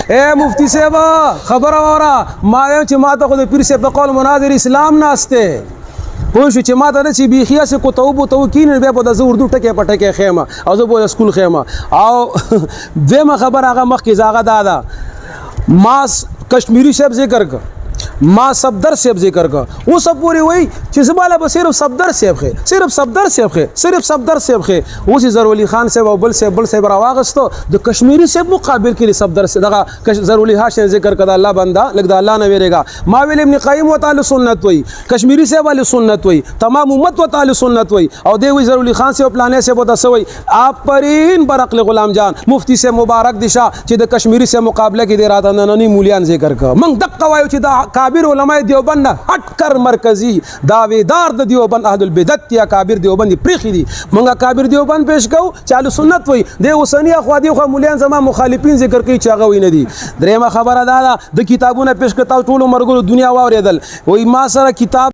اے مفتی صاحب خبر اورا ما چې ما ته خو د پیر صاحب په قول مناظر اسلام ناشته پوه شو چې ما ته چې بیخیا سه کو توبو کین بیا په د اردو ټکه پټکه خیمه او زه په سکول خیمه او دمه خبر هغه مخ کې زاغه دادا ما کشمیری صاحب ذکر کا ما صفدر صاحب ذکر کا وہ سب پوری وہی چې زباله به صرف صفدر صاحب خې صرف صفدر خې اوس زر ولی خان صاحب او بل صاحب راواغستو د کشمیری صاحب مقابل کې صفدر صاحب دغه زر ولی هاشم ذکر کړه الله بندا لګ د الله نه ویریګا ما ویل ابن قیم وتعالى سنت وای کشمیری صاحب علی سنت وای تمام امت وتعالى سنت وای او دی وی زر ولی خان صاحب پلانې صاحب وتا سوی آفرین برقل غلام جان مفتی سے مبارک دشا چې د کشمیری سے مقابله کې دی راته نننی مولیان ذکر کړه من دقه وایو چې دا کابر علماء دیوبند هټ کر مرکزی داویدار د دیوبند اهل البدعت یا کابر دیوبند پریخي دي مونږه کابر دیوبند پیش کو چالو سنت وای د وسنی اخوا دی خو مولیان زما مخالفین ذکر کوي چې هغه ویني دي درېمه خبره دا د کتابونه پیش کړه ټول مرګو دنیا واوریدل وای ما سره کتاب